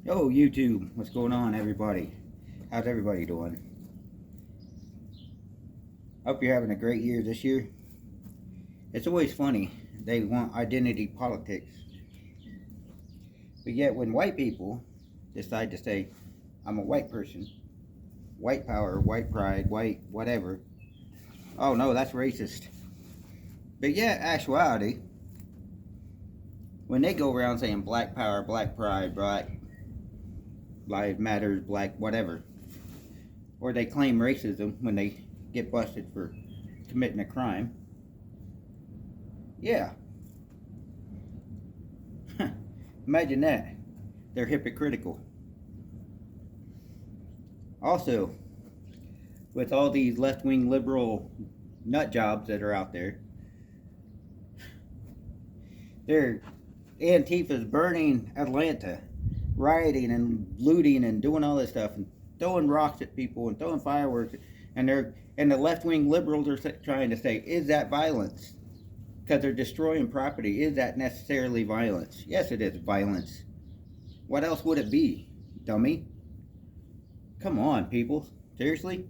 Yo, YouTube, what's going on, everybody? How's everybody doing? Hope you're having a great year this year. It's always funny, they want identity politics. But yet, when white people decide to say, I'm a white person, white power, white pride, white whatever, oh no, that's racist. But yet, actuality, when they go around saying black power, black pride, black lives matters, black whatever, or they claim racism when they get busted for committing a crime. Yeah. Imagine that. They're hypocritical. Also, with all these left wing liberal nut jobs that are out there, they're Antifa's burning Atlanta, rioting and looting and doing all this stuff and throwing rocks at people and throwing fireworks, and the left wing liberals are trying to say, is that violence? Because they're destroying property. Is that necessarily violence? Yes, it is violence. What else would it be, dummy? Come on, people. Seriously?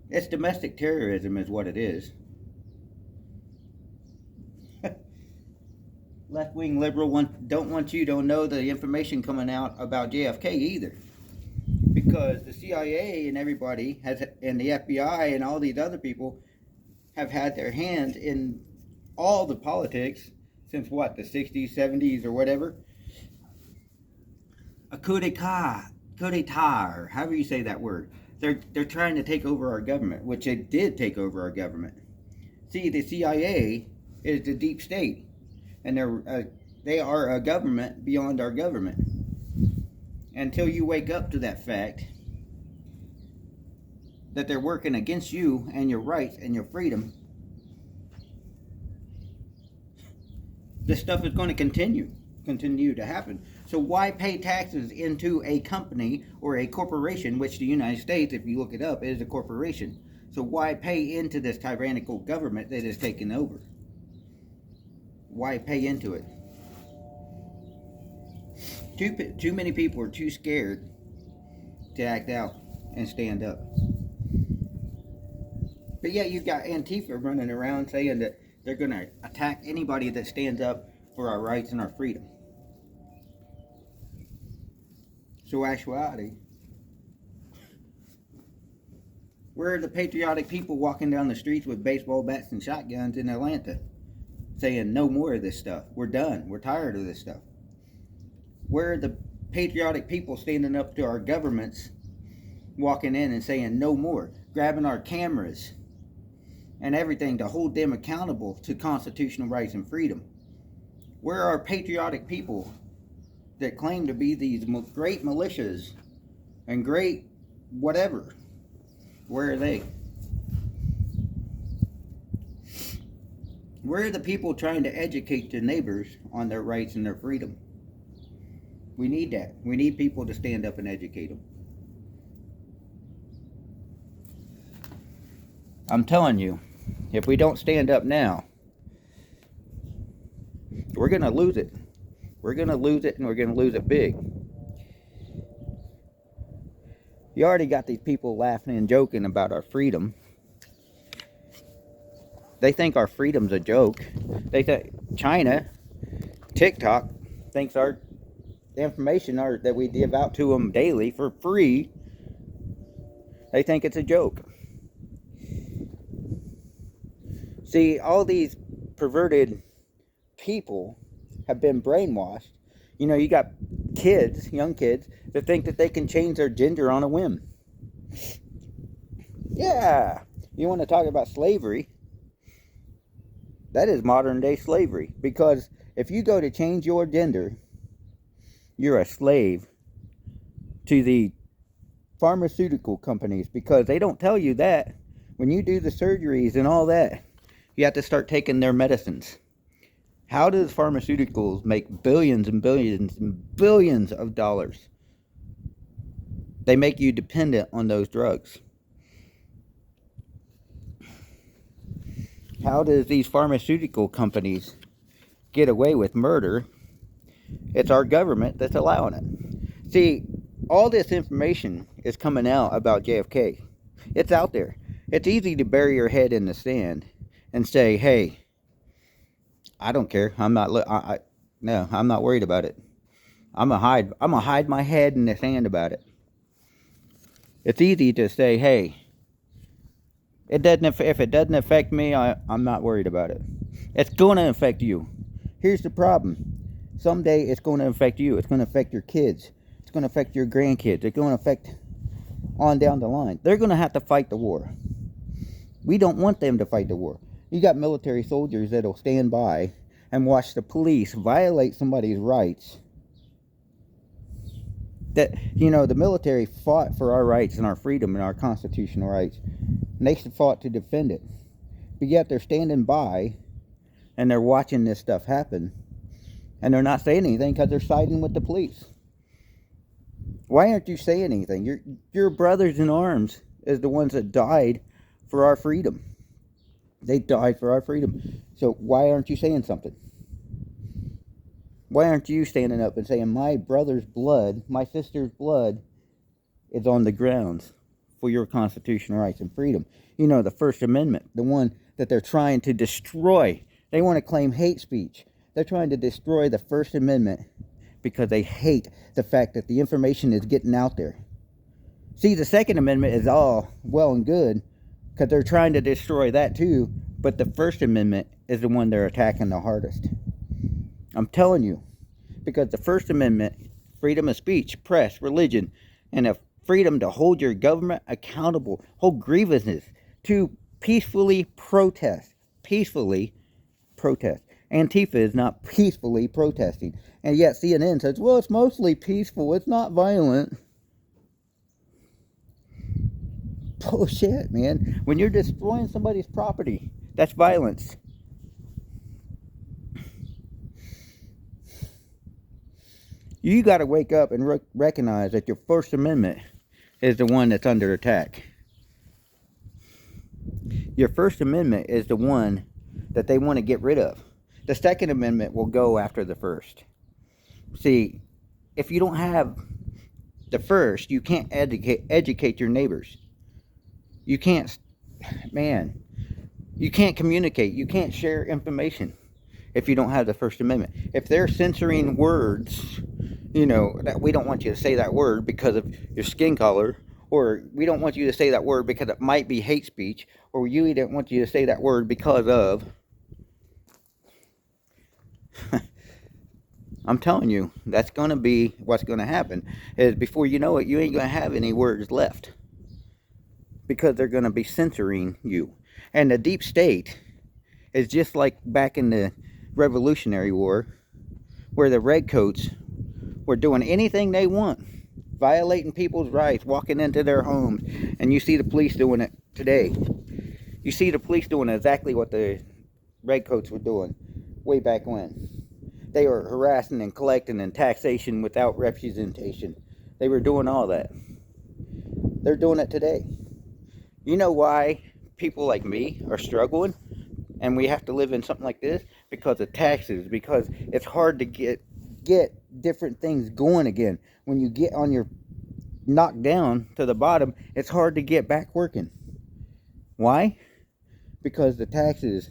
It's domestic terrorism is what it is. Left-wing liberal don't want you to know the information coming out about JFK either. Because the CIA and everybody and the FBI and all these other people have had their hands in all the politics since what, the 60s, 70s, or whatever. A coup d'etat, or however you say that word. They're trying to take over our government, which they did take over our government. See, the CIA is the deep state, and they are a government beyond our government. Until you wake up to that fact that they're working against you and your rights and your freedom, this stuff is going to continue to happen. So why pay taxes into a company or a corporation, which the United States, if you look it up, is a corporation? So why pay into this tyrannical government that is taking over? Why pay into it? Too many people are too scared to act out and stand up. But yeah, you've got Antifa running around saying that they're going to attack anybody that stands up for our rights and our freedom. So actuality, where are the patriotic people walking down the streets with baseball bats and shotguns in Atlanta saying no more of this stuff? We're done. We're tired of this stuff. Where are the patriotic people standing up to our governments, walking in and saying no more, grabbing our cameras and everything to hold them accountable to constitutional rights and freedom? Where are patriotic people that claim to be these great militias and great whatever? Where are they? Where are the people trying to educate the neighbors on their rights and their freedom? We need that. We need people to stand up and educate them. I'm telling you, if we don't stand up now, we're going to lose it. We're going to lose it, and we're going to lose it big. You already got these people laughing and joking about our freedom. They think our freedom's a joke. They think China, TikTok, thinks the information that we give out to them daily for free, they think it's a joke. See, all these perverted people have been brainwashed. You know, you got kids, young kids, that think that they can change their gender on a whim. Yeah, you want to talk about slavery? That is modern day slavery. Because if you go to change your gender, you're a slave to the pharmaceutical companies, because they don't tell you that when you do the surgeries and all that, you have to start taking their medicines. How does pharmaceuticals make billions and billions and billions of dollars? They make you dependent on those drugs. How does these pharmaceutical companies get away with murder It's our government that's allowing it. See, all this information is coming out about JFK. It's out there. It's easy to bury your head in the sand and say, "Hey, I don't care. I'm not. No, I'm not worried about it. I'm gonna hide my head in the sand about it." It's easy to say, "Hey, it doesn't. If it doesn't affect me, I'm not worried about it." It's going to affect you. Here's the problem. Someday it's going to affect you. It's going to affect your kids. It's going to affect your grandkids. It's going to affect on down the line. They're going to have to fight the war. We don't want them to fight the war. You got military soldiers that'll stand by and watch the police violate somebody's rights. That, you know, the military fought for our rights and our freedom and our constitutional rights. And they fought to defend it. But yet they're standing by and they're watching this stuff happen. And they're not saying anything because they're siding with the police. Why aren't you saying anything? Your brothers in arms is the ones that died for our freedom. They died for our freedom. So why aren't you saying something? Why aren't you standing up and saying, my brother's blood, my sister's blood is on the grounds for your constitutional rights and freedom? You know, the First Amendment, the one that they're trying to destroy. They want to claim hate speech. They're trying to destroy the First Amendment because they hate the fact that the information is getting out there. See, the Second Amendment is all well and good because they're trying to destroy that too, but the First Amendment is the one they're attacking the hardest. I'm telling you, because the First Amendment, freedom of speech, press, religion, and a freedom to hold your government accountable, hold grievances, to peacefully protest. Peacefully protest. Antifa is not peacefully protesting. And yet CNN says, well, it's mostly peaceful. It's not violent. Bullshit, man. When you're destroying somebody's property, that's violence. You got to wake up and recognize that your First Amendment is the one that's under attack. Your First Amendment is the one that they want to get rid of. The Second Amendment will go after the First. See, if you don't have the First, you can't educate your neighbors. You can't, man, you can't communicate. You can't share information if you don't have the First Amendment. If they're censoring words, you know, that we don't want you to say that word because of your skin color, or we don't want you to say that word because it might be hate speech, or we don't want you to say that word because of... I'm telling you, that's going to be what's going to happen. Is before you know it, you ain't going to have any words left. Because they're going to be censoring you. And the deep state is just like back in the Revolutionary War, where the redcoats were doing anything they want, violating people's rights, walking into their homes, and you see the police doing it today. You see the police doing exactly what the redcoats were doing way back when. They were harassing and collecting and taxation without representation. They were doing all that. They're doing it today. You know why people like me are struggling and we have to live in something like this? Because of taxes. Because it's hard to get different things going again. When you get on your knocked down to the bottom, it's hard to get back working. Why? Because the taxes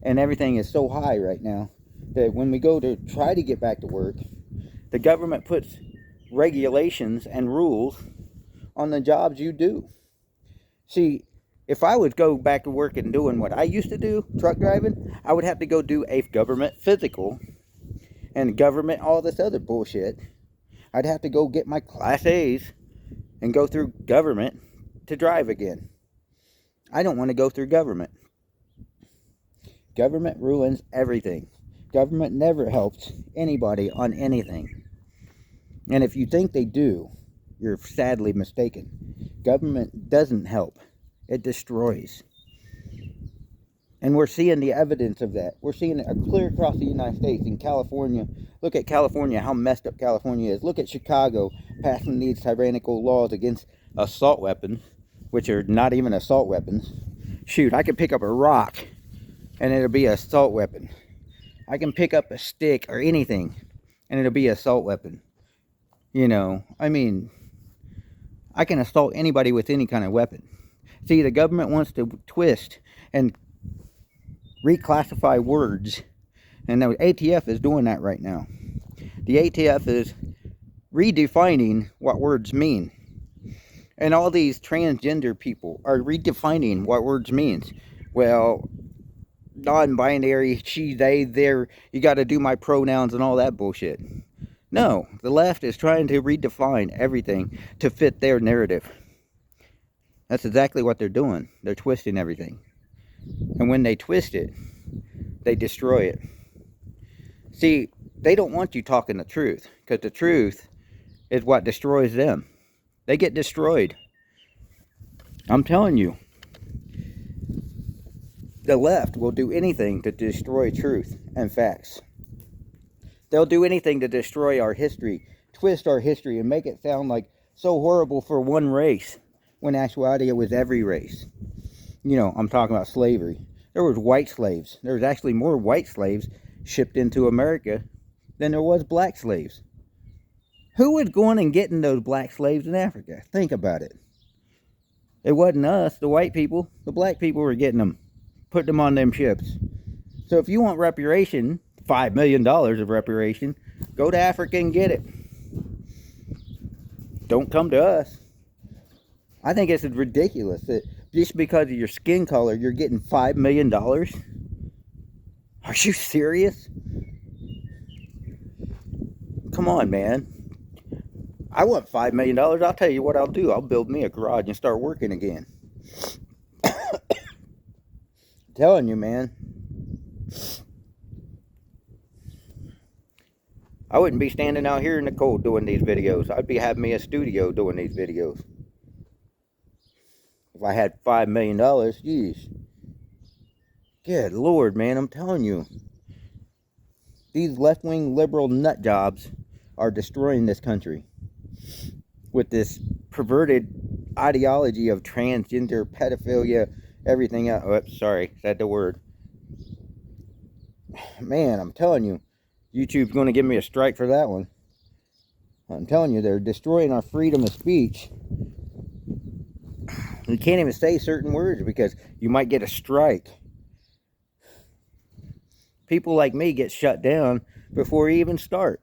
and everything is so high right now that when we go to try to get back to work, the government puts regulations and rules on the jobs you do. See, if I would go back to work and doing what I used to do, truck driving, I would have to go do a government physical and government all this other bullshit. I'd have to go get my Class A's and go through government to drive again. I don't want to go through government. Government ruins everything. Government never helps anybody on anything. And if you think they do, you're sadly mistaken. Government doesn't help. It destroys. And we're seeing the evidence of that. We're seeing it clear across the United States. In California, look at California, how messed up California is. Look at Chicago passing these tyrannical laws against assault weapons, which are not even assault weapons. Shoot, I can pick up a rock and it'll be an assault weapon. I can pick up a stick or anything and it'll be an assault weapon. You know, I mean, I can assault anybody with any kind of weapon. See, the government wants to twist and reclassify words, and the ATF is doing that right now. The ATF is redefining what words mean. And all these transgender people are redefining what words means. Well, non-binary, she, they, their, you got to do my pronouns and all that bullshit. No, the left is trying to redefine everything to fit their narrative. That's exactly what they're doing. They're twisting everything. And when they twist it, they destroy it. See, they don't want you talking the truth, because the truth is what destroys them. They get destroyed. I'm telling you. The left will do anything to destroy truth and facts. They'll do anything to destroy our history, twist our history, and make it sound like so horrible for one race, when in actuality it was every race. You know, I'm talking about slavery. There was white slaves. There was actually more white slaves shipped into America than there was black slaves. Who was going and getting those black slaves in Africa? Think about it. It wasn't us, the white people. The black people were getting them, putting them on them ships. So if you want reparation, $5 million of reparation, go to Africa and get it. Don't come to us. I think it's ridiculous that just because of your skin color, you're getting $5 million. Are you serious? Come on, man. I want $5 million. I'll tell you what I'll do. I'll build me a garage and start working again. I'm telling you, man. I wouldn't be standing out here in the cold doing these videos. I'd be having me a studio doing these videos. If I had $5 million, geez. Good Lord, man, I'm telling you. These left-wing liberal nut jobs are destroying this country with this perverted ideology of transgender, pedophilia, everything else. Oh, sorry, said the word. Man, I'm telling you, YouTube's going to give me a strike for that one. I'm telling you, they're destroying our freedom of speech. You can't even say certain words because you might get a strike. People like me get shut down before you even start.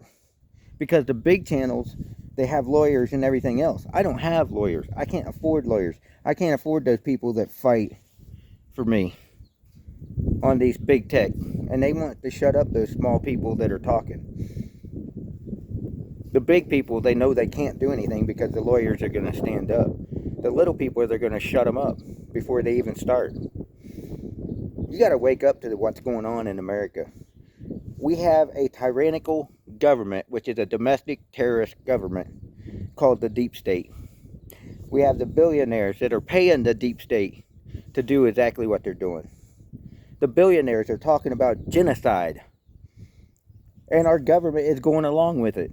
Because the big channels, they have lawyers and everything else. I don't have lawyers. I can't afford lawyers. I can't afford those people that fight for me on these big tech. And they want to shut up those small people that are talking. The big people, they know they can't do anything because the lawyers are going to stand up. The little people, they're going to shut them up before they even start. You got to wake up to what's going on in America. We have a tyrannical government, which is a domestic terrorist government called the deep state. We have the billionaires that are paying the deep state to do exactly what they're doing. The billionaires are talking about genocide. And our government is going along with it.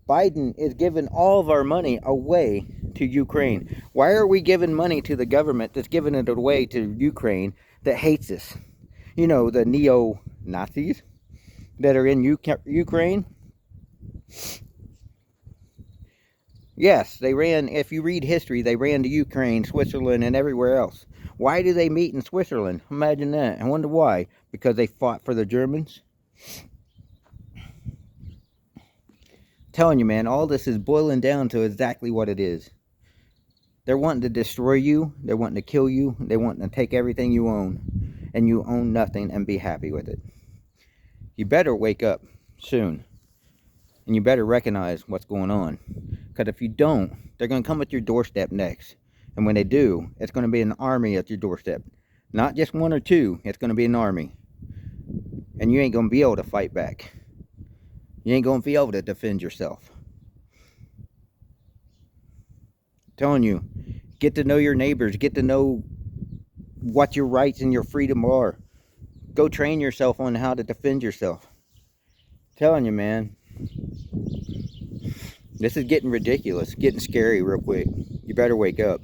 Biden is giving all of our money away to Ukraine. Why are we giving money to the government that's giving it away to Ukraine that hates us? You know, the neo-Nazis that are in Ukraine. Yes, they ran, if you read history, they ran to Ukraine, Switzerland, and everywhere else. Why do they meet in Switzerland? Imagine that. I wonder why. Because they fought for the Germans? Telling you, man, all this is boiling down to exactly what it is. They're wanting to destroy you. They're wanting to kill you. They're wanting to take everything you own. And you own nothing and be happy with it. You better wake up soon. And you better recognize what's going on. Because if you don't, they're going to come at your doorstep next. And when they do, it's going to be an army at your doorstep. Not just one or two. It's going to be an army. And you ain't going to be able to fight back. You ain't going to be able to defend yourself. I'm telling you, get to know your neighbors. Get to know what your rights and your freedom are. Go train yourself on how to defend yourself. I'm telling you, man. This is getting ridiculous. Getting scary real quick. You better wake up.